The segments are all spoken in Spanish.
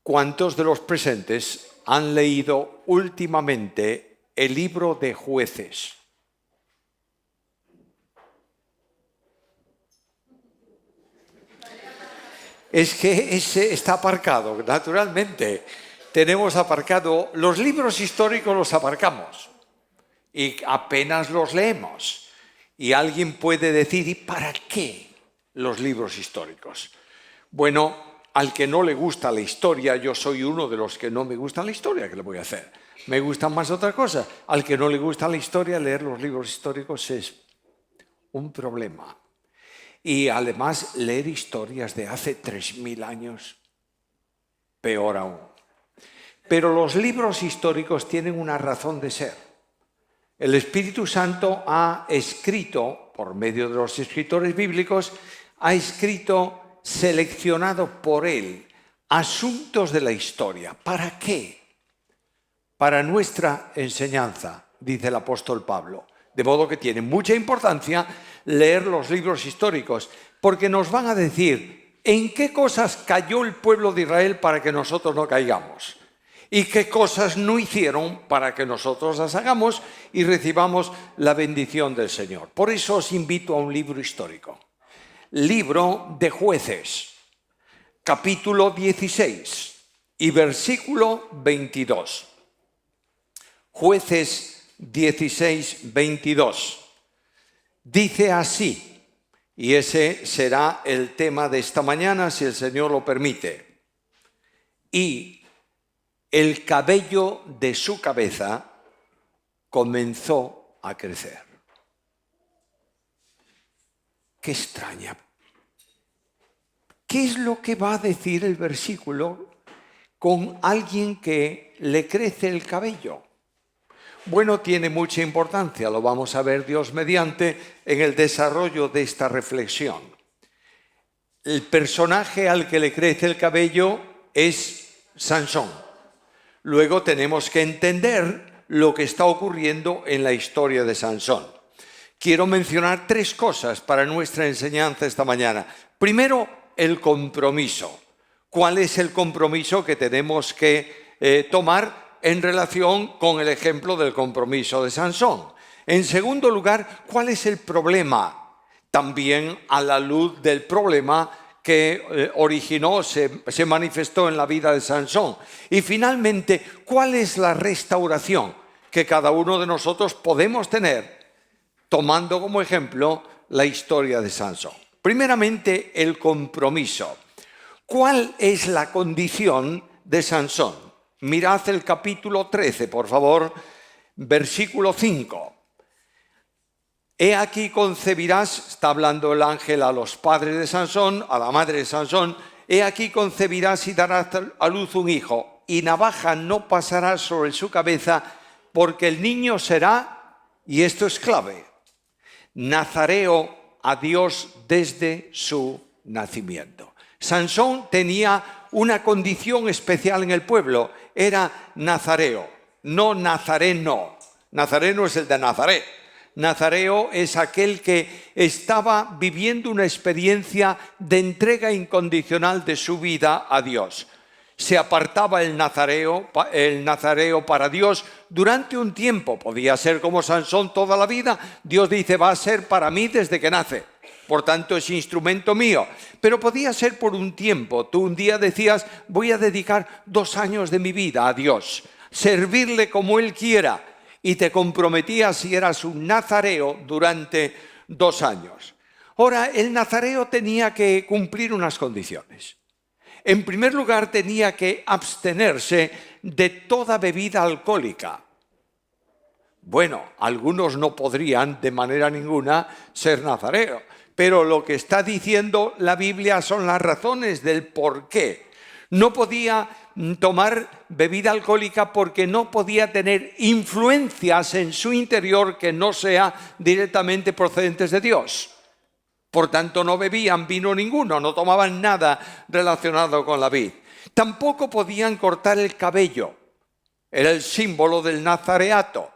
¿Cuántos de los presentes han leído últimamente el libro de Jueces? Es que ese está aparcado, naturalmente. Tenemos aparcado, los libros históricos los aparcamos y apenas los leemos. Y alguien puede decir, ¿y para qué los libros históricos? Bueno, al que no le gusta la historia, yo soy uno de los que no me gusta la historia, ¿qué le voy a hacer? Me gusta más otra cosa. Al que no le gusta la historia, leer los libros históricos es un problema. Y además, leer historias de hace 3000 años, peor aún. Pero los libros históricos tienen una razón de ser. El Espíritu Santo ha escrito, por medio de los escritores bíblicos, ha escrito, seleccionado por él, asuntos de la historia. ¿Para qué? Para nuestra enseñanza, dice el apóstol Pablo. De modo que tiene mucha importancia leer los libros históricos, porque nos van a decir en qué cosas cayó el pueblo de Israel para que nosotros no caigamos y qué cosas no hicieron para que nosotros las hagamos y recibamos la bendición del Señor. Por eso os invito a un libro histórico. Libro de Jueces, capítulo 16 y versículo 22. Jueces 16, 22. Dice así, y ese será el tema de esta mañana, si el Señor lo permite. Y el cabello de su cabeza comenzó a crecer. Qué extraña. ¿Qué es lo que va a decir el versículo con alguien que le crece el cabello? Bueno, tiene mucha importancia, lo vamos a ver Dios mediante en el desarrollo de esta reflexión. El personaje al que le crece el cabello es Sansón. Luego tenemos que entender lo que está ocurriendo en la historia de Sansón. Quiero mencionar 3 cosas para nuestra enseñanza esta mañana. Primero, el compromiso. ¿Cuál es el compromiso que tenemos que tomar en relación con el ejemplo del compromiso de Sansón? En segundo lugar, ¿cuál es el problema? También a la luz del problema que originó, se manifestó en la vida de Sansón. Y finalmente, ¿cuál es la restauración que cada uno de nosotros podemos tener tomando como ejemplo la historia de Sansón? Primeramente, el compromiso. ¿Cuál es la condición de Sansón? Mirad el capítulo 13, por favor, versículo 5. He aquí concebirás, está hablando el ángel a los padres de Sansón, a la madre de Sansón, he aquí concebirás y darás a luz un hijo, y navaja no pasará sobre su cabeza, porque el niño será, y esto es clave, nazareo a Dios desde su nacimiento. Sansón tenía una condición especial en el pueblo, era nazareo, no nazareno. Nazareno es el de Nazaret. Nazareo es aquel que estaba viviendo una experiencia de entrega incondicional de su vida a Dios. Se apartaba el nazareo para Dios durante un tiempo. Podía ser como Sansón toda la vida. Dios dice, va a ser para mí desde que nace. Por tanto, es instrumento mío. Pero podía ser por un tiempo. Tú un día decías, voy a dedicar 2 años de mi vida a Dios. Servirle como Él quiera. Y te comprometías si eras un nazareo durante 2 años. Ahora, el nazareo tenía que cumplir unas condiciones. En primer lugar, tenía que abstenerse de toda bebida alcohólica. Bueno, algunos no podrían de manera ninguna ser nazareo, pero lo que está diciendo la Biblia son las razones del por qué. No podía tomar bebida alcohólica porque no podía tener influencias en su interior que no sean directamente procedentes de Dios. Por tanto, no bebían vino ninguno, no tomaban nada relacionado con la vid. Tampoco podían cortar el cabello. Era el símbolo del nazareato.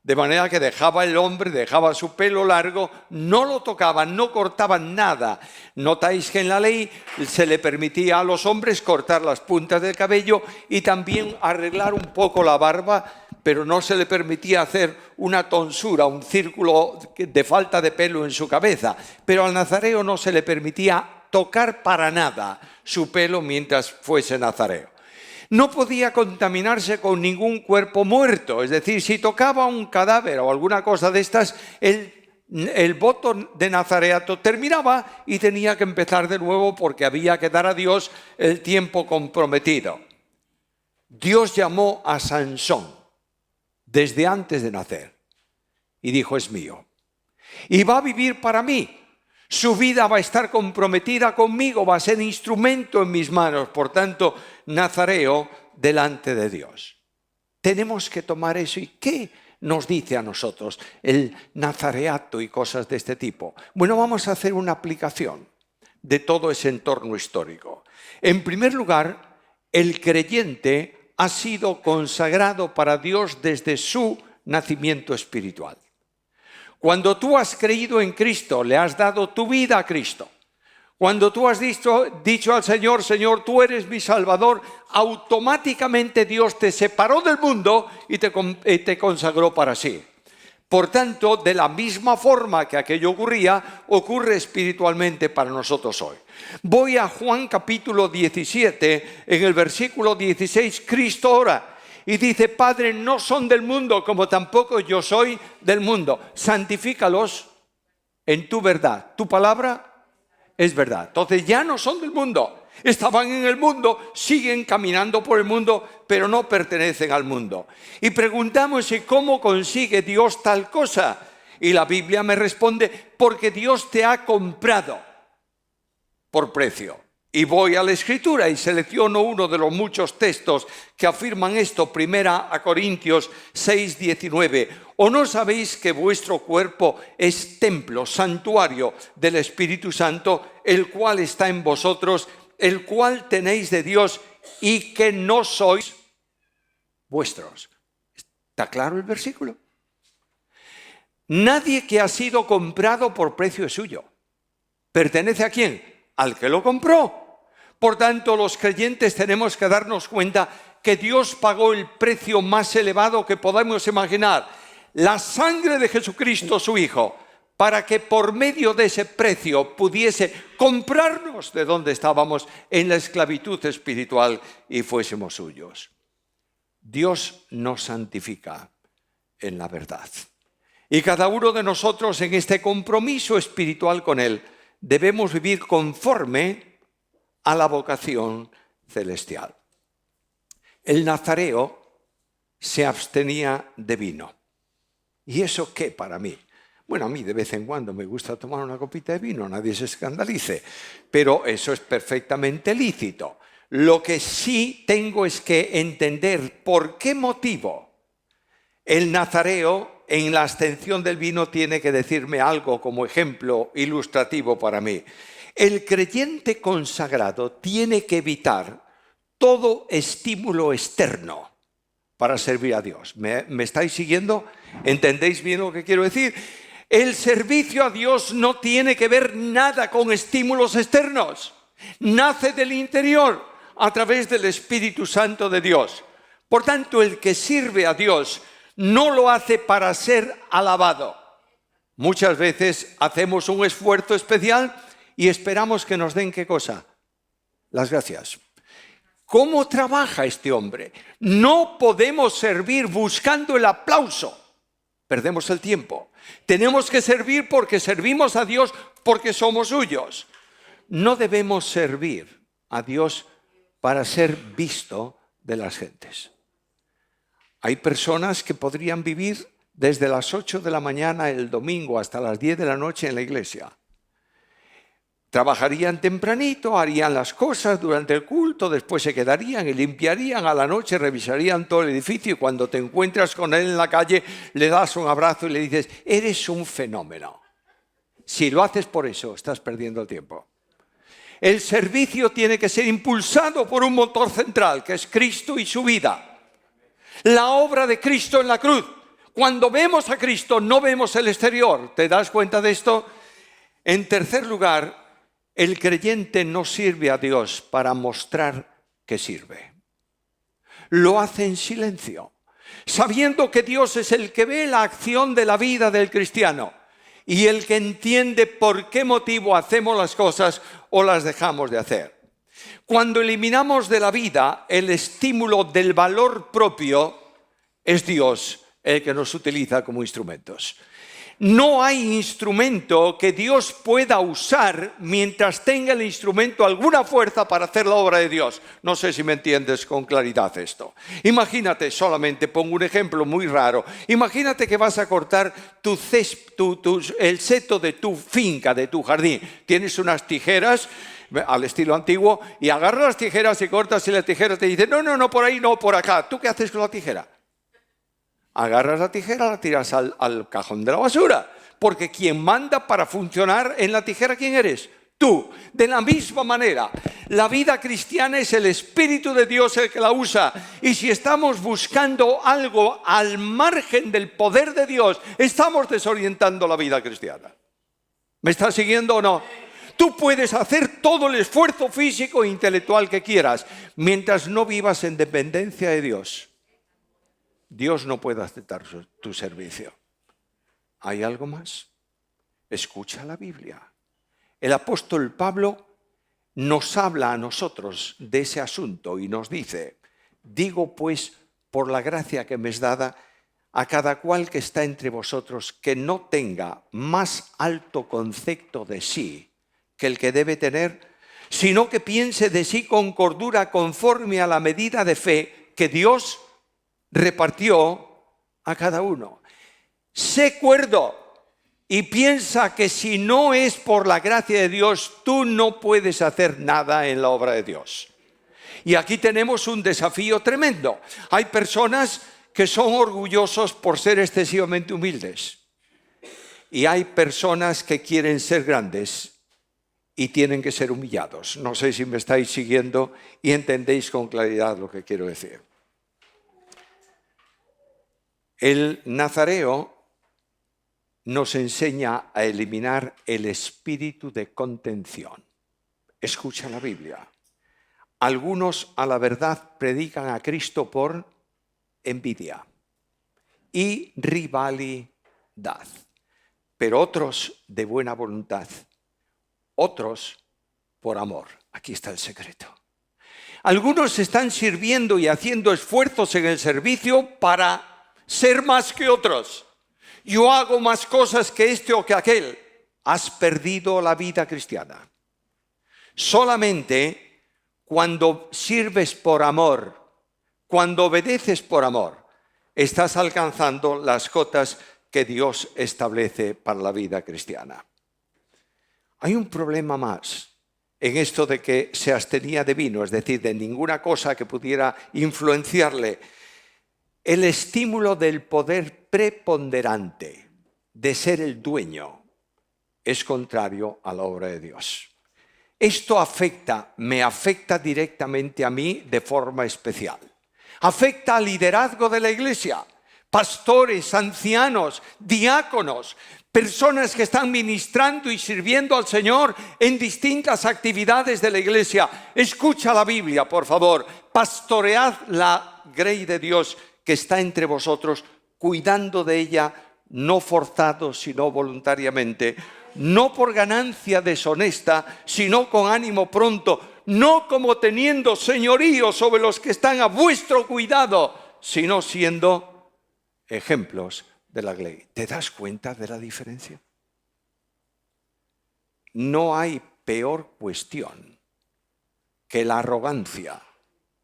De manera que dejaba su pelo largo, no lo tocaban, no cortaban nada. Notáis que en la ley se le permitía a los hombres cortar las puntas del cabello y también arreglar un poco la barba, pero no se le permitía hacer una tonsura, un círculo de falta de pelo en su cabeza. Pero al nazareo no se le permitía tocar para nada su pelo mientras fuese nazareo. No podía contaminarse con ningún cuerpo muerto, es decir, si tocaba un cadáver o alguna cosa de estas, el voto de nazareato terminaba y tenía que empezar de nuevo porque había que dar a Dios el tiempo comprometido. Dios llamó a Sansón desde antes de nacer y dijo: es mío y va a vivir para mí. Su vida va a estar comprometida conmigo, va a ser instrumento en mis manos, por tanto, nazareo delante de Dios. Tenemos que tomar eso. ¿Y qué nos dice a nosotros el nazareato y cosas de este tipo? Bueno, vamos a hacer una aplicación de todo ese entorno histórico. En primer lugar, el creyente ha sido consagrado para Dios desde su nacimiento espiritual. Cuando tú has creído en Cristo, le has dado tu vida a Cristo. Cuando tú has dicho al Señor: Señor, tú eres mi Salvador, automáticamente Dios te separó del mundo y te consagró para sí. Por tanto, de la misma forma que aquello ocurre espiritualmente para nosotros hoy. Voy a Juan capítulo 17, en el versículo 16, Cristo ora. Y dice: Padre, no son del mundo, como tampoco yo soy del mundo. Santifícalos en tu verdad. Tu palabra es verdad. Entonces ya no son del mundo. Estaban en el mundo, siguen caminando por el mundo, pero no pertenecen al mundo. Y preguntamos: ¿y cómo consigue Dios tal cosa? Y la Biblia me responde: porque Dios te ha comprado por precio. Y voy a la Escritura y selecciono uno de los muchos textos que afirman esto. 1 Corintios 6:19. ¿O no sabéis que vuestro cuerpo es templo, santuario del Espíritu Santo, el cual está en vosotros, el cual tenéis de Dios y que no sois vuestros? ¿Está claro el versículo? Nadie que ha sido comprado por precio es suyo. ¿Pertenece a quién? Al que lo compró. Por tanto, los creyentes tenemos que darnos cuenta que Dios pagó el precio más elevado que podamos imaginar, la sangre de Jesucristo, su Hijo, para que por medio de ese precio pudiese comprarnos de donde estábamos en la esclavitud espiritual y fuésemos suyos. Dios nos santifica en la verdad. Y cada uno de nosotros, en este compromiso espiritual con Él, debemos vivir conforme a la vocación celestial. El nazareo se abstenía de vino. ¿Y eso qué para mí? Bueno, a mí de vez en cuando me gusta tomar una copita de vino, nadie se escandalice, pero eso es perfectamente lícito. Lo que sí tengo es que entender por qué motivo el nazareo en la abstención del vino tiene que decirme algo como ejemplo ilustrativo para mí. El creyente consagrado tiene que evitar todo estímulo externo para servir a Dios. ¿Me estáis siguiendo? ¿Entendéis bien lo que quiero decir? El servicio a Dios no tiene que ver nada con estímulos externos. Nace del interior a través del Espíritu Santo de Dios. Por tanto, el que sirve a Dios no lo hace para ser alabado. Muchas veces hacemos un esfuerzo especial y esperamos que nos den ¿qué cosa? Las gracias. ¿Cómo trabaja este hombre? No podemos servir buscando el aplauso. Perdemos el tiempo. Tenemos que servir porque servimos a Dios, porque somos suyos. No debemos servir a Dios para ser visto de las gentes. Hay personas que podrían vivir desde las 8 de la mañana el domingo hasta las 10 de la noche en la iglesia. Trabajarían tempranito, harían las cosas durante el culto, después se quedarían y limpiarían, a la noche revisarían todo el edificio y cuando te encuentras con él en la calle le das un abrazo y le dices: eres un fenómeno. Si lo haces por eso, estás perdiendo el tiempo. El servicio tiene que ser impulsado por un motor central, que es Cristo y su vida. La obra de Cristo en la cruz. Cuando vemos a Cristo no vemos el exterior. ¿Te das cuenta de esto? En tercer lugar, el creyente no sirve a Dios para mostrar que sirve. Lo hace en silencio, sabiendo que Dios es el que ve la acción de la vida del cristiano y el que entiende por qué motivo hacemos las cosas o las dejamos de hacer. Cuando eliminamos de la vida el estímulo del valor propio, es Dios el que nos utiliza como instrumentos. No hay instrumento que Dios pueda usar mientras tenga el instrumento alguna fuerza para hacer la obra de Dios. No sé si me entiendes con claridad esto. Imagínate, solamente pongo un ejemplo muy raro. Imagínate que vas a cortar el seto de tu finca, de tu jardín. Tienes unas tijeras al estilo antiguo y agarras las tijeras y cortas y la tijera te dice, no, por ahí no, por acá. ¿Tú qué haces con la tijera? Agarras la tijera, la tiras al cajón de la basura. Porque quien manda para funcionar en la tijera, ¿quién eres? Tú. De la misma manera, la vida cristiana es el Espíritu de Dios el que la usa. Y si estamos buscando algo al margen del poder de Dios, estamos desorientando la vida cristiana. ¿Me estás siguiendo o no? Tú puedes hacer todo el esfuerzo físico e intelectual que quieras, mientras no vivas en dependencia de Dios. Dios no puede aceptar tu servicio. ¿Hay algo más? Escucha la Biblia. El apóstol Pablo nos habla a nosotros de ese asunto y nos dice, digo pues, por la gracia que me es dada, a cada cual que está entre vosotros, que no tenga más alto concepto de sí que el que debe tener, sino que piense de sí con cordura conforme a la medida de fe que Dios repartió a cada uno. Sé cuerdo y piensa que si no es por la gracia de Dios, tú no puedes hacer nada en la obra de Dios. Y aquí tenemos un desafío tremendo. Hay personas que son orgullosos por ser excesivamente humildes. Y hay personas que quieren ser grandes y tienen que ser humillados. No sé si me estáis siguiendo y entendéis con claridad lo que quiero decir. El nazareo nos enseña a eliminar el espíritu de contención. Escucha la Biblia. Algunos a la verdad predican a Cristo por envidia y rivalidad, pero otros de buena voluntad, otros por amor. Aquí está el secreto. Algunos están sirviendo y haciendo esfuerzos en el servicio para ser más que otros. Yo hago más cosas que este o que aquel. Has perdido la vida cristiana. Solamente cuando sirves por amor, cuando obedeces por amor, estás alcanzando las cotas que Dios establece para la vida cristiana. Hay un problema más en esto de que se abstenía de vino, es decir, de ninguna cosa que pudiera influenciarle. El estímulo del poder preponderante de ser el dueño es contrario a la obra de Dios. Esto me afecta directamente a mí de forma especial. Afecta al liderazgo de la iglesia, pastores, ancianos, diáconos, personas que están ministrando y sirviendo al Señor en distintas actividades de la iglesia. Escucha la Biblia, por favor. Pastoread la grey de Dios que está entre vosotros, cuidando de ella, no forzados, sino voluntariamente, no por ganancia deshonesta, sino con ánimo pronto, no como teniendo señorío sobre los que están a vuestro cuidado, sino siendo ejemplos de la ley. ¿Te das cuenta de la diferencia? No hay peor cuestión que la arrogancia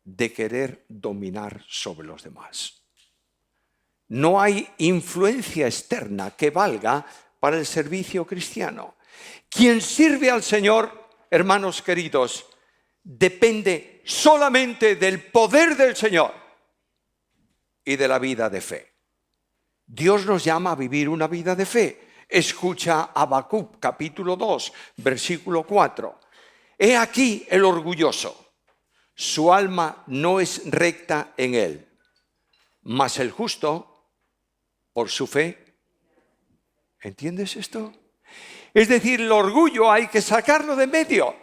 de querer dominar sobre los demás. No hay influencia externa que valga para el servicio cristiano. Quien sirve al Señor, hermanos queridos, depende solamente del poder del Señor y de la vida de fe. Dios nos llama a vivir una vida de fe. Escucha Habacuc, capítulo 2, versículo 4. He aquí el orgulloso. Su alma no es recta en él, mas el justo por su fe. ¿Entiendes esto? Es decir, el orgullo hay que sacarlo de medio,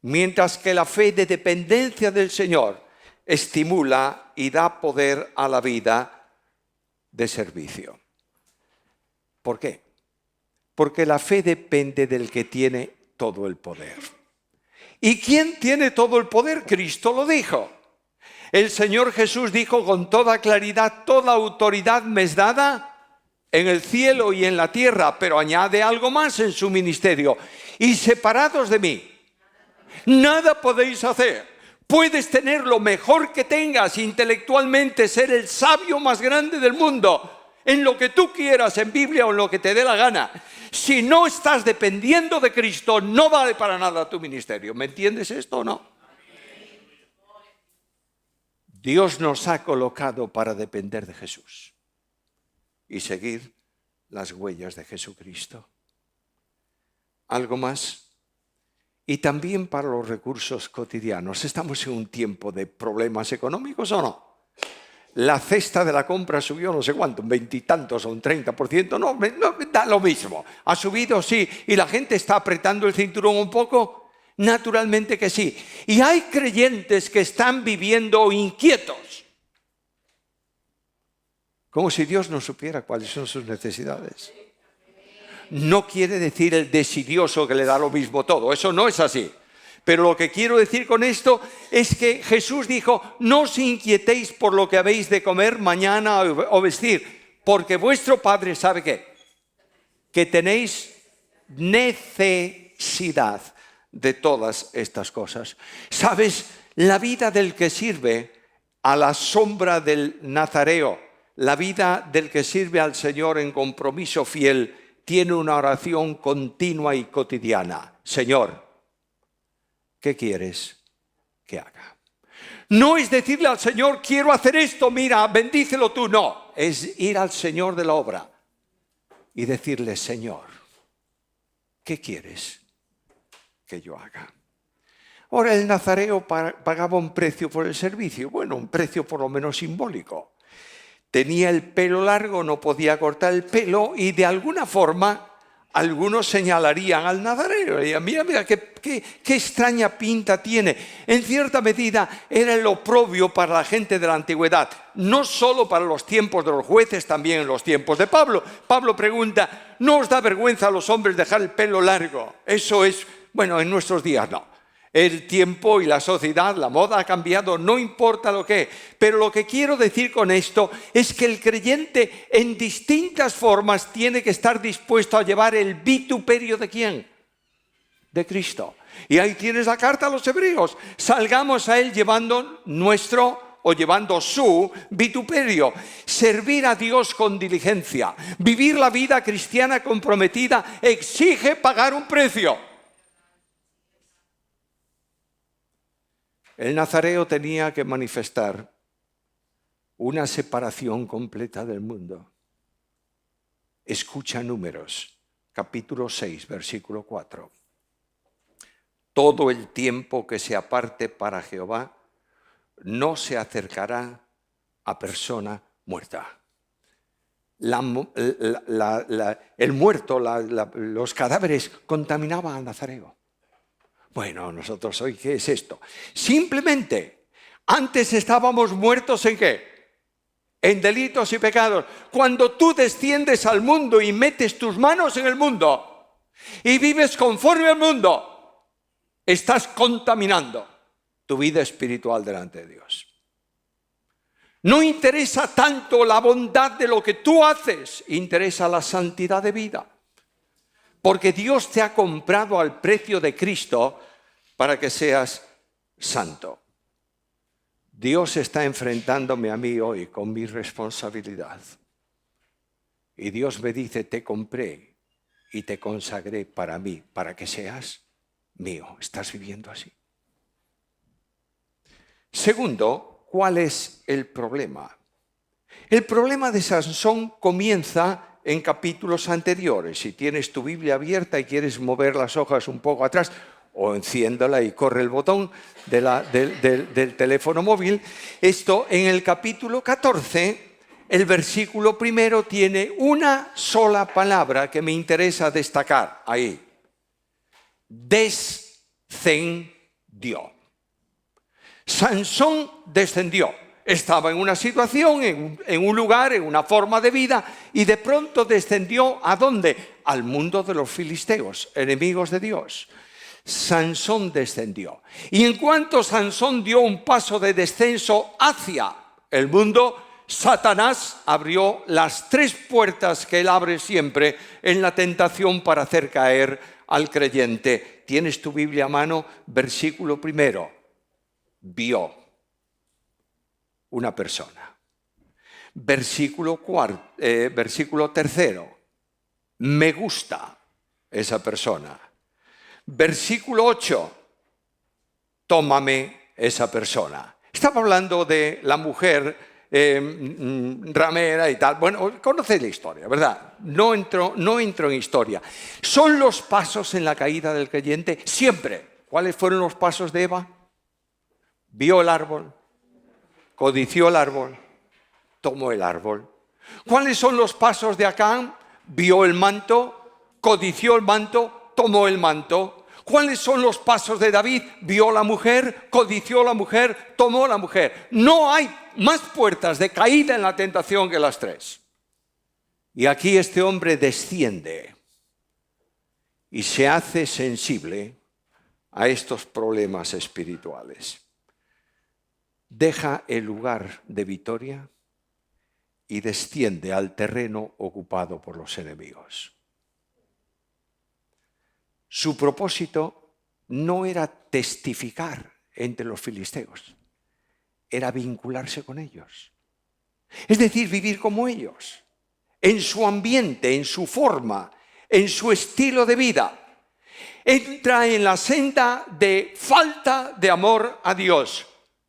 mientras que la fe de dependencia del Señor estimula y da poder a la vida de servicio. ¿Por qué? Porque la fe depende del que tiene todo el poder. ¿Y quién tiene todo el poder? Cristo lo dijo. El Señor Jesús dijo con toda claridad: toda autoridad me es dada en el cielo y en la tierra, pero añade algo más en su ministerio: y separados de mí, nada podéis hacer. Puedes tener lo mejor que tengas intelectualmente, ser el sabio más grande del mundo, en lo que tú quieras, en Biblia o en lo que te dé la gana. Si no estás dependiendo de Cristo, no vale para nada tu ministerio. ¿Me entiendes esto o no? Dios nos ha colocado para depender de Jesús y seguir las huellas de Jesucristo. ¿Algo más? Y también para los recursos cotidianos. ¿Estamos en un tiempo de problemas económicos o no? La cesta de la compra subió no sé cuánto, un 20 y tantos o un 30%. No, da lo mismo. Ha subido, sí. ¿Y la gente está apretando el cinturón un poco? Naturalmente que sí. Y hay creyentes que están viviendo inquietos, como si Dios no supiera cuáles son sus necesidades. No quiere decir el desidioso que le da lo mismo todo. Eso no es así. Pero lo que quiero decir con esto es que Jesús dijo: no os inquietéis por lo que habéis de comer mañana o vestir, porque vuestro Padre sabe que tenéis necesidad de todas estas cosas. ¿Sabes? La vida del que sirve a la sombra del Nazareo, la vida del que sirve al Señor en compromiso fiel, tiene una oración continua y cotidiana: Señor, ¿qué quieres que haga? No es decirle al Señor: quiero hacer esto, mira, bendícelo tú. No, es ir al Señor de la obra y decirle: Señor, ¿qué quieres que yo haga? Ahora, el nazareo pagaba un precio por el servicio. Bueno, un precio por lo menos simbólico. Tenía el pelo largo, no podía cortar el pelo, y de alguna forma algunos señalarían al nazareo. Y mira, qué extraña pinta tiene. En cierta medida era el oprobio para la gente de la antigüedad, no solo para los tiempos de los jueces, también en los tiempos de Pablo. Pablo pregunta: ¿no os da vergüenza a los hombres dejar el pelo largo? Eso es, bueno, en nuestros días no. El tiempo y la sociedad, la moda ha cambiado, no importa lo que. Pero lo que quiero decir con esto es que el creyente en distintas formas tiene que estar dispuesto a llevar el vituperio ¿de quién? De Cristo. Y ahí tienes la carta a los hebreos. Salgamos a Él llevando nuestro o llevando su vituperio. Servir a Dios con diligencia, vivir la vida cristiana comprometida, exige pagar un precio. El nazareo tenía que manifestar una separación completa del mundo. Escucha Números, capítulo 6, versículo 4. Todo el tiempo que se aparte para Jehová no se acercará a persona muerta. El muerto, los cadáveres contaminaban al nazareo. Bueno, nosotros hoy, ¿qué es esto? Simplemente, antes estábamos muertos ¿en qué? En delitos y pecados. Cuando tú desciendes al mundo y metes tus manos en el mundo y vives conforme al mundo, estás contaminando tu vida espiritual delante de Dios. No interesa tanto la bondad de lo que tú haces, interesa la santidad de vida. Porque Dios te ha comprado al precio de Cristo para que seas santo. Dios está enfrentándome a mí hoy con mi responsabilidad. Y Dios me dice: te compré y te consagré para mí, para que seas mío. ¿Estás viviendo así? Segundo, ¿cuál es el problema? El problema de Sansón comienza en capítulos anteriores. Si tienes tu Biblia abierta y quieres mover las hojas un poco atrás, o enciéndola y corre el botón del teléfono móvil. Esto en el capítulo 14, el versículo primero tiene una sola palabra que me interesa destacar ahí. Descendió. Sansón descendió. Estaba en una situación, en un lugar, en una forma de vida, y de pronto descendió ¿a dónde? Al mundo de los filisteos, enemigos de Dios. Sansón descendió. Y en cuanto Sansón dio un paso de descenso hacia el mundo, Satanás abrió las 3 puertas que él abre siempre en la tentación para hacer caer al creyente. ¿Tienes tu Biblia a mano? Versículo primero. Vio una persona. Versículo tercero. Me gusta esa persona. Versículo 8. Tómame esa persona. Estaba hablando de la mujer ramera y tal. Bueno, conocéis la historia, ¿verdad? No entro en historia. ¿Son los pasos en la caída del creyente? Siempre. ¿Cuáles fueron los pasos de Eva? Vio el árbol, codició el árbol, tomó el árbol. ¿Cuáles son los pasos de Acán? Vio el manto, codició el manto, tomó el manto. ¿Cuáles son los pasos de David? Vio la mujer, codició la mujer, tomó la mujer. No hay más puertas de caída en la tentación que las 3. Y aquí este hombre desciende y se hace sensible a estos problemas espirituales. Deja el lugar de victoria y desciende al terreno ocupado por los enemigos. Su propósito no era testificar entre los filisteos, era vincularse con ellos. Es decir, vivir como ellos, en su ambiente, en su forma, en su estilo de vida. Entra en la senda de falta de amor a Dios,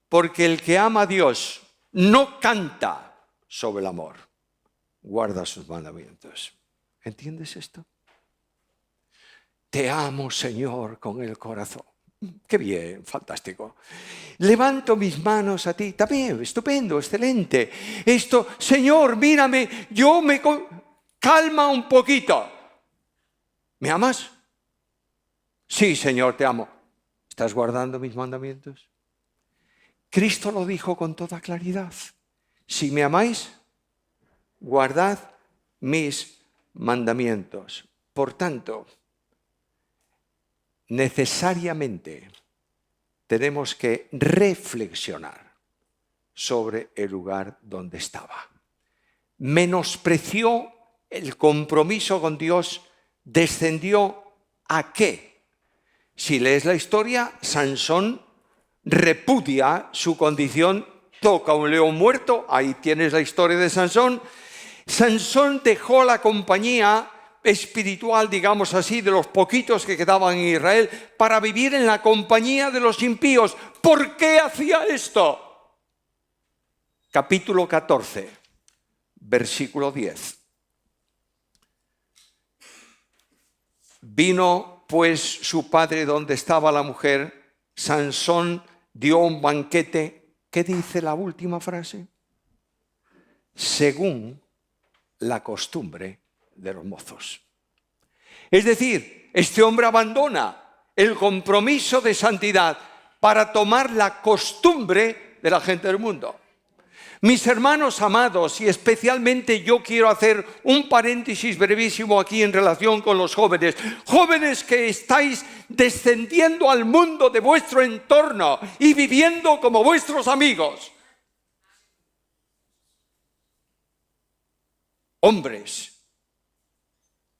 porque el que ama a Dios no canta sobre el amor, guarda sus mandamientos. ¿Entiendes esto? Te amo, Señor, con el corazón. Qué bien, fantástico. Levanto mis manos a ti. También, estupendo, excelente. Esto, Señor, mírame, calma un poquito. ¿Me amas? Sí, Señor, te amo. ¿Estás guardando mis mandamientos? Cristo lo dijo con toda claridad. Si me amáis, guardad mis mandamientos. Por tanto, necesariamente tenemos que reflexionar sobre el lugar donde estaba. Menospreció el compromiso con Dios, descendió ¿a qué? Si lees la historia, Sansón repudia su condición, toca un león muerto, ahí tienes la historia de Sansón. Sansón dejó la compañía espiritual, digamos así, de los poquitos que quedaban en Israel para vivir en la compañía de los impíos. ¿Por qué hacía esto? Capítulo 14, versículo 10. Vino pues su padre donde estaba la mujer, Sansón dio un banquete. ¿Qué dice la última frase? Según la costumbre de los mozos. Es decir, este hombre abandona el compromiso de santidad para tomar la costumbre de la gente del mundo. Mis hermanos amados, y especialmente yo quiero hacer un paréntesis brevísimo aquí en relación con los jóvenes. Jóvenes que estáis descendiendo al mundo de vuestro entorno y viviendo como vuestros amigos. Hombres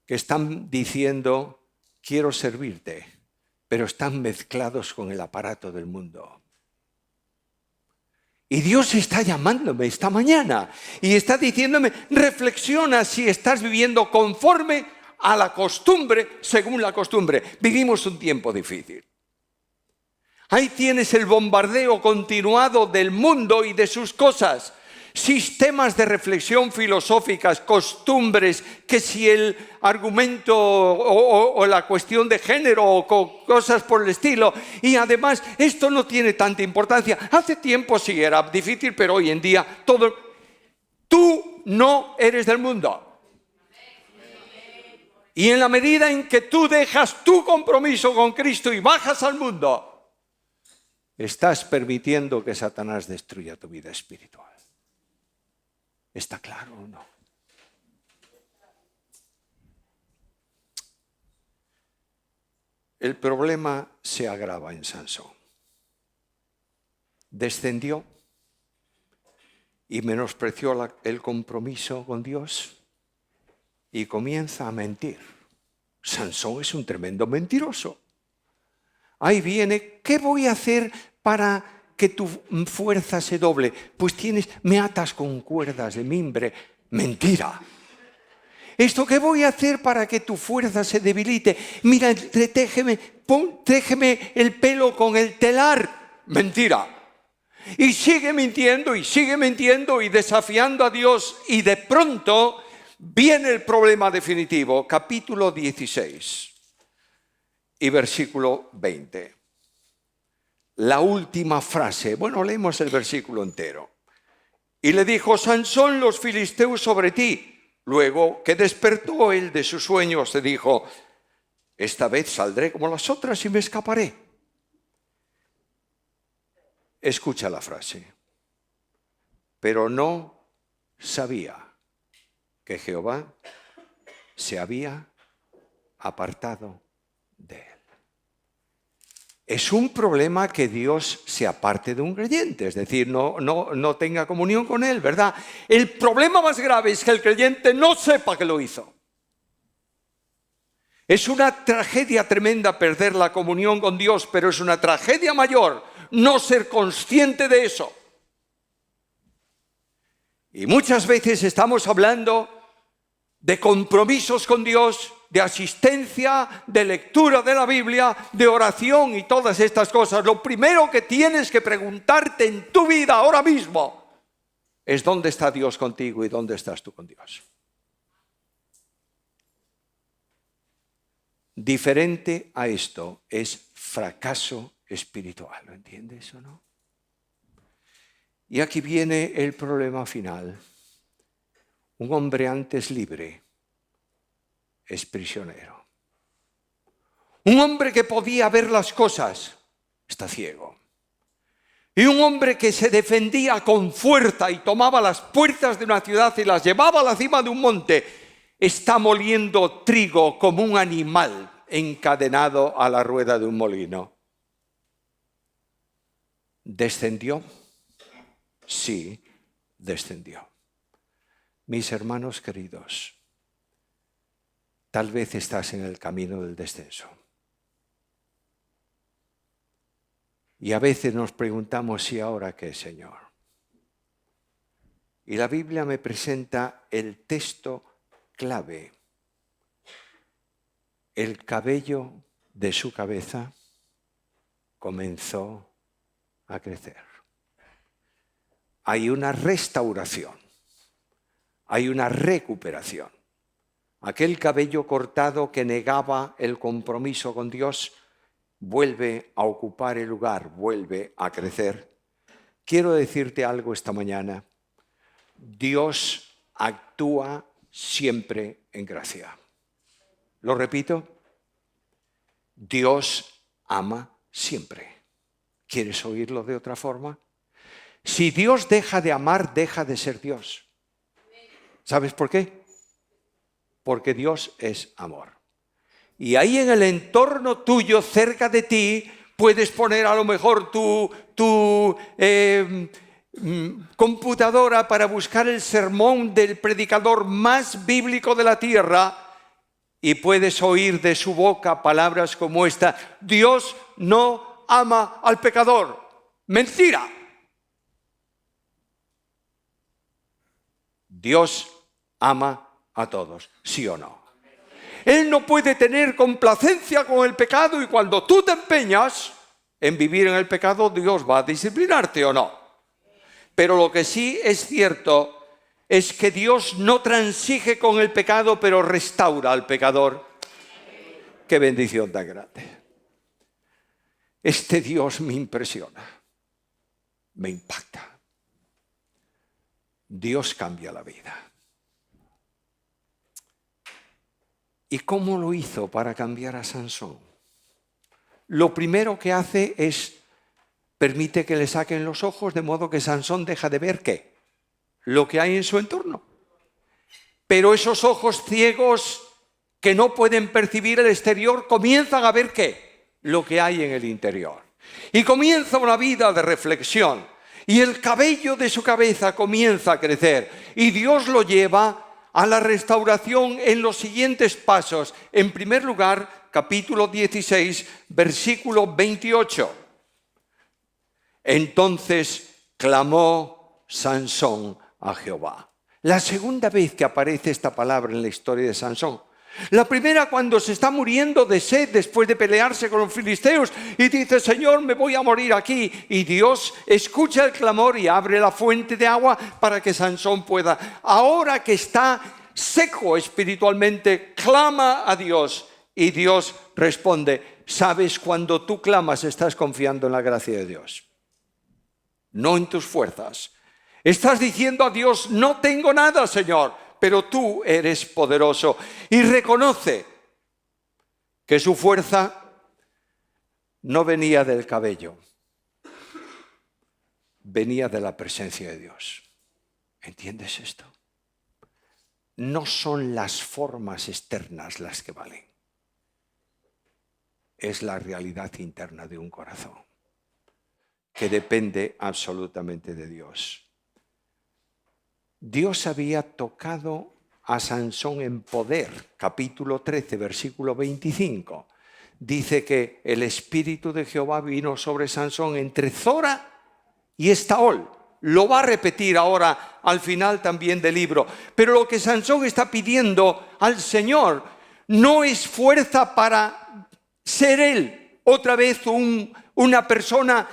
que están diciendo, quiero servirte, pero están mezclados con el aparato del mundo. Y Dios está llamándome esta mañana y está diciéndome, reflexiona si estás viviendo conforme a la costumbre, según la costumbre. Vivimos un tiempo difícil. Ahí tienes el bombardeo continuado del mundo y de sus cosas. Sistemas de reflexión filosóficas, costumbres, que si el argumento o la cuestión de género o cosas por el estilo. Y además, esto no tiene tanta importancia. Hace tiempo sí era difícil, pero hoy en día todo Tú no eres del mundo. Y en la medida en que tú dejas tu compromiso con Cristo y bajas al mundo, estás permitiendo que Satanás destruya tu vida espiritual. ¿Está claro o no? El problema se agrava en Sansón. Descendió y menospreció el compromiso con Dios y comienza a mentir. Sansón es un tremendo mentiroso. Ahí viene, ¿qué voy a hacer para que tu fuerza se doble? Pues me atas con cuerdas de mimbre. Mentira. ¿Esto qué voy a hacer para que tu fuerza se debilite? Mira, téjeme el pelo con el telar. Mentira. Y sigue mintiendo y desafiando a Dios, y de pronto viene el problema definitivo. Capítulo 16 y versículo 20. La última frase. Bueno, leemos el versículo entero. Y le dijo: Sansón, los filisteos sobre ti. Luego que despertó él de su sueño, se dijo: esta vez saldré como las otras y me escaparé. Escucha la frase. Pero no sabía que Jehová se había apartado de él. Es un problema que Dios se aparte de un creyente, es decir, no tenga comunión con él, ¿verdad? El problema más grave es que el creyente no sepa que lo hizo. Es una tragedia tremenda perder la comunión con Dios, pero es una tragedia mayor no ser consciente de eso. Y muchas veces estamos hablando de compromisos con Dios, de asistencia, de lectura de la Biblia, de oración y todas estas cosas. Lo primero que tienes que preguntarte en tu vida ahora mismo es: ¿dónde está Dios contigo y dónde estás tú con Dios? Diferente a esto es fracaso espiritual. ¿Lo entiendes o no? Y aquí viene el problema final. Un hombre antes libre es prisionero. Un hombre que podía ver las cosas está ciego. Y un hombre que se defendía con fuerza y tomaba las puertas de una ciudad y las llevaba a la cima de un monte, está moliendo trigo como un animal encadenado a la rueda de un molino. ¿Descendió? Sí, descendió. Mis hermanos queridos, tal vez estás en el camino del descenso. Y a veces nos preguntamos: ¿y ahora qué, Señor? Y la Biblia me presenta el texto clave. El cabello de su cabeza comenzó a crecer. Hay una restauración, hay una recuperación. Aquel cabello cortado que negaba el compromiso con Dios vuelve a ocupar el lugar, vuelve a crecer. Quiero decirte algo esta mañana. Dios actúa siempre en gracia. Lo repito, Dios ama siempre. ¿Quieres oírlo de otra forma? Si Dios deja de amar, deja de ser Dios. ¿Sabes por qué? Porque Dios es amor. Y ahí en el entorno tuyo, cerca de ti, puedes poner a lo mejor tu computadora para buscar el sermón del predicador más bíblico de la tierra, y puedes oír de su boca palabras como esta: Dios no ama al pecador. Mentira. Dios ama a todos, ¿sí o no? Él no puede tener complacencia con el pecado, y cuando tú te empeñas en vivir en el pecado, Dios va a disciplinarte, ¿o no? Pero lo que sí es cierto es que Dios no transige con el pecado, pero restaura al pecador. ¡Qué bendición tan grande! Este Dios me impresiona, me impacta. Dios cambia la vida. ¿Y cómo lo hizo para cambiar a Sansón? Lo primero que hace es permite que le saquen los ojos, de modo que Sansón deja de ver ¿qué? Lo que hay en su entorno. Pero esos ojos ciegos que no pueden percibir el exterior comienzan a ver ¿qué? Lo que hay en el interior. Y comienza una vida de reflexión. Y el cabello de su cabeza comienza a crecer. Y Dios lo lleva a la restauración en los siguientes pasos. En primer lugar, capítulo 16, versículo 28. Entonces clamó Sansón a Jehová. La segunda vez que aparece esta palabra en la historia de Sansón. La primera cuando se está muriendo de sed después de pelearse con los filisteos y dice, Señor, me voy a morir aquí. Y Dios escucha el clamor y abre la fuente de agua para que Sansón pueda. Ahora que está seco espiritualmente, clama a Dios y Dios responde. ¿Sabes? Cuando tú clamas estás confiando en la gracia de Dios, no en tus fuerzas. Estás diciendo a Dios, no tengo nada, Señor, pero tú eres poderoso. Y reconoce que su fuerza no venía del cabello, venía de la presencia de Dios. ¿Entiendes esto? No son las formas externas las que valen. Es la realidad interna de un corazón que depende absolutamente de Dios. Dios había tocado a Sansón en poder. Capítulo 13, versículo 25. Dice que el Espíritu de Jehová vino sobre Sansón entre Zora y Estaol. Lo va a repetir ahora al final también del libro. Pero lo que Sansón está pidiendo al Señor no es fuerza para ser él otra vez una persona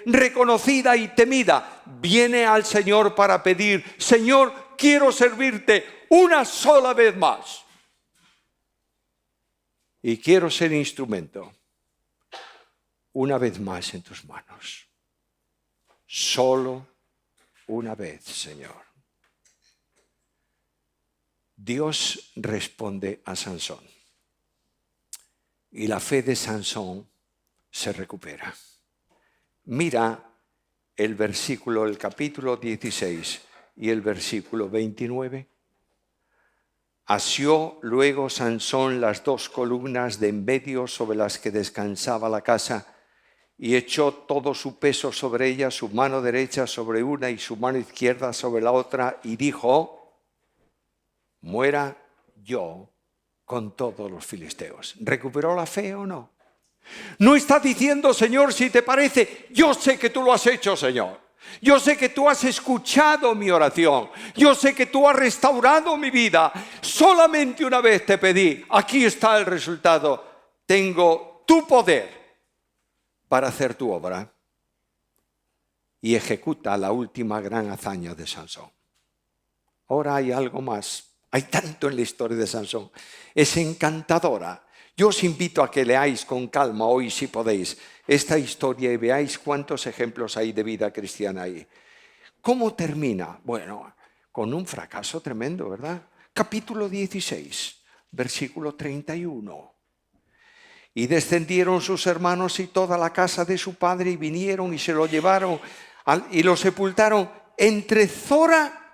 reconocida y temida. Viene al Señor para pedir, Señor, quiero servirte una sola vez más. Y quiero ser instrumento una vez más en tus manos. Solo una vez, Señor. Dios responde a Sansón. Y la fe de Sansón se recupera. Mira el versículo, el capítulo 16 y el versículo 29. Asió luego Sansón las dos columnas de en medio sobre las que descansaba la casa y echó todo su peso sobre ellas, su mano derecha sobre una y su mano izquierda sobre la otra, y dijo, muera yo con todos los filisteos. ¿Recuperó la fe o no? No está diciendo, Señor, si te parece, yo sé que tú lo has hecho, Señor. Yo sé que tú has escuchado mi oración. Yo sé que tú has restaurado mi vida. Solamente una vez te pedí. Aquí está el resultado. Tengo tu poder para hacer tu obra. Y ejecuta la última gran hazaña de Sansón. Ahora hay algo más. Hay tanto en la historia de Sansón. Es encantadora. Yo os invito a que leáis con calma hoy, si podéis, esta historia y veáis cuántos ejemplos hay de vida cristiana ahí. ¿Cómo termina? Bueno, con un fracaso tremendo, ¿verdad? Capítulo 16, versículo 31. Y descendieron sus hermanos y toda la casa de su padre y vinieron y se lo llevaron y lo sepultaron entre Zora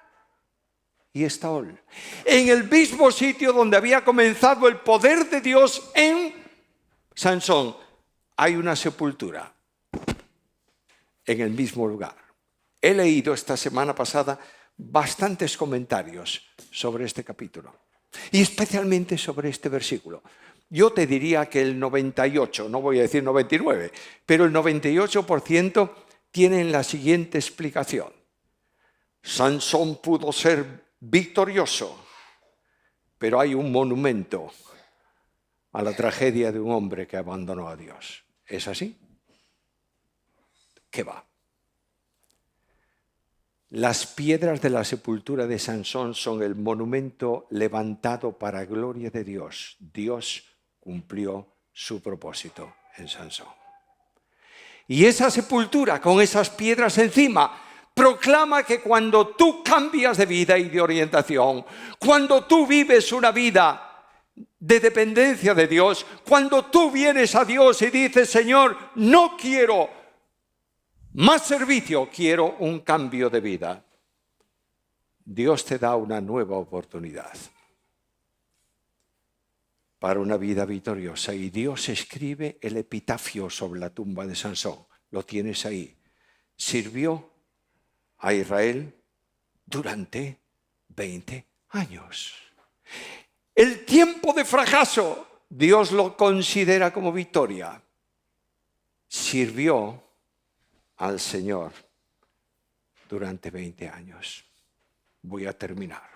y Estaol, en el mismo sitio donde había comenzado el poder de Dios en Sansón. Hay una sepultura en el mismo lugar. He leído esta semana pasada bastantes comentarios sobre este capítulo y especialmente sobre este versículo. Yo te diría que el 98, no voy a decir 99, pero el 98% tienen la siguiente explicación. Sansón pudo ser victorioso, pero hay un monumento a la tragedia de un hombre que abandonó a Dios. ¿Es así? ¿Qué va? Las piedras de la sepultura de Sansón son el monumento levantado para gloria de Dios. Dios cumplió su propósito en Sansón. Y esa sepultura con esas piedras encima proclama que cuando tú cambias de vida y de orientación, cuando tú vives una vida de dependencia de Dios, cuando tú vienes a Dios y dices, Señor, no quiero más servicio, quiero un cambio de vida, Dios te da una nueva oportunidad para una vida victoriosa. Y Dios escribe el epitafio sobre la tumba de Sansón. Lo tienes ahí. Sirvió a Israel durante 20 años. El tiempo de fracaso, Dios lo considera como victoria. Sirvió al Señor durante 20 años. Voy a terminar.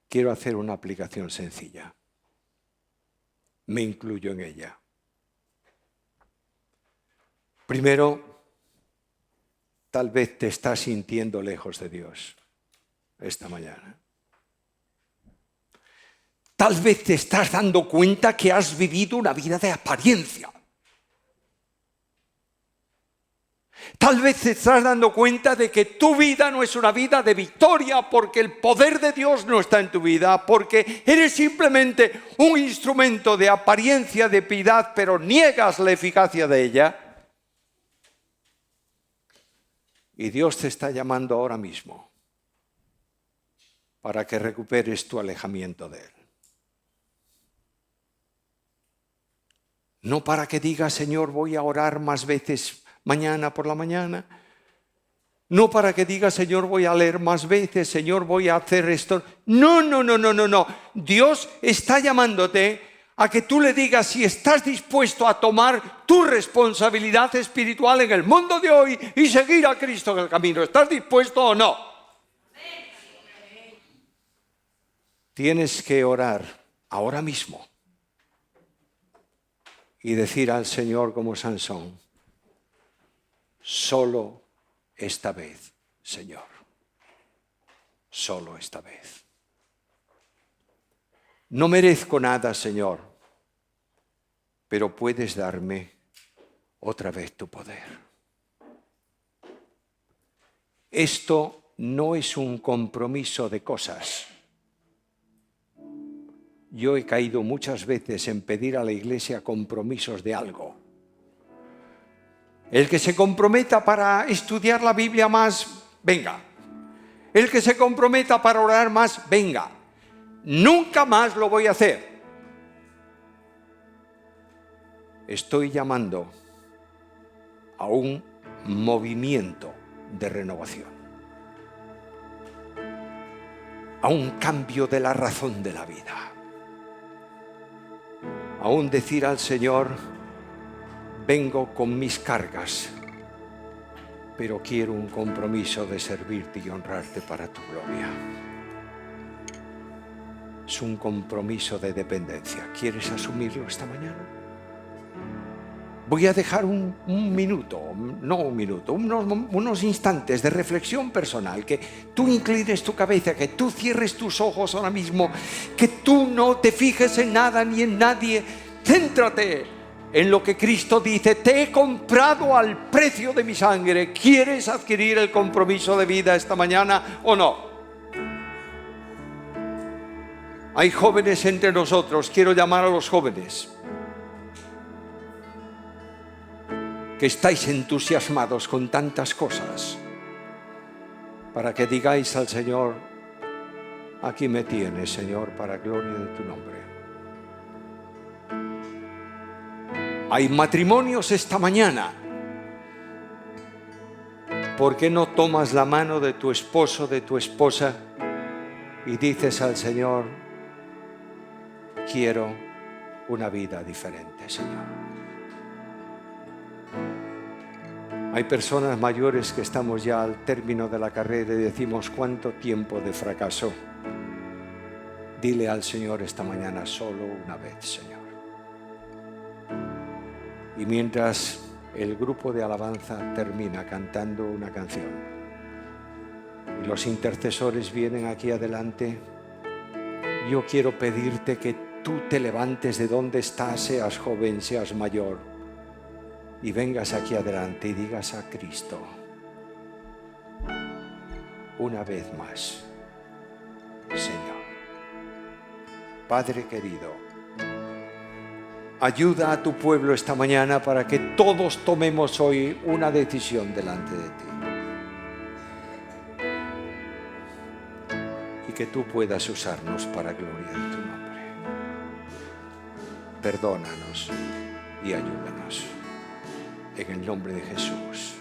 Quiero hacer una aplicación sencilla. Me incluyo en ella. Primero, tal vez te estás sintiendo lejos de Dios esta mañana. Tal vez te estás dando cuenta que has vivido una vida de apariencia. Tal vez te estás dando cuenta de que tu vida no es una vida de victoria porque el poder de Dios no está en tu vida, porque eres simplemente un instrumento de apariencia de piedad, pero niegas la eficacia de ella. Y Dios te está llamando ahora mismo para que recuperes tu alejamiento de Él. No para que digas, Señor, voy a orar más veces mañana por la mañana. No para que digas, Señor, voy a leer más veces, Señor, voy a hacer esto. No. Dios está llamándote a que tú le digas si estás dispuesto a tomar tu responsabilidad espiritual en el mundo de hoy y seguir a Cristo en el camino. ¿Estás dispuesto o no? Tienes que orar ahora mismo y decir al Señor como Sansón, solo esta vez, Señor, solo esta vez. No merezco nada, Señor, pero puedes darme otra vez tu poder. Esto no es un compromiso de cosas. Yo he caído muchas veces en pedir a la Iglesia compromisos de algo. El que se comprometa para estudiar la Biblia más, venga. El que se comprometa para orar más, venga. Nunca más lo voy a hacer. Estoy llamando a un movimiento de renovación, a un cambio de la razón de la vida, a un decir al Señor, vengo con mis cargas, pero quiero un compromiso de servirte y honrarte para tu gloria. Es un compromiso de dependencia. ¿Quieres asumirlo esta mañana? Voy a dejar unos instantes de reflexión personal, que tú inclines tu cabeza, que tú cierres tus ojos ahora mismo, que tú no te fijes en nada ni en nadie. Céntrate en lo que Cristo dice, te he comprado al precio de mi sangre. ¿Quieres adquirir el compromiso de vida esta mañana o no? Hay jóvenes entre nosotros, quiero llamar a los jóvenes, que estáis entusiasmados con tantas cosas, para que digáis al Señor, aquí me tienes, Señor, para gloria de tu nombre. Hay matrimonios esta mañana. ¿Por qué no tomas la mano de tu esposo, de tu esposa, y dices al Señor, quiero una vida diferente, Señor? Hay personas mayores que estamos ya al término de la carrera y decimos, ¿cuánto tiempo de fracaso? Dile al Señor esta mañana, solo una vez, Señor. Y mientras el grupo de alabanza termina cantando una canción y los intercesores vienen aquí adelante, yo quiero pedirte que tú te levantes de donde estás, seas joven, seas mayor, y vengas aquí adelante y digas a Cristo una vez más: Señor, Padre querido, ayuda a tu pueblo esta mañana para que todos tomemos hoy una decisión delante de ti. Y que tú puedas usarnos para gloria de tu nombre. Perdónanos y ayúdanos. En el nombre de Jesús.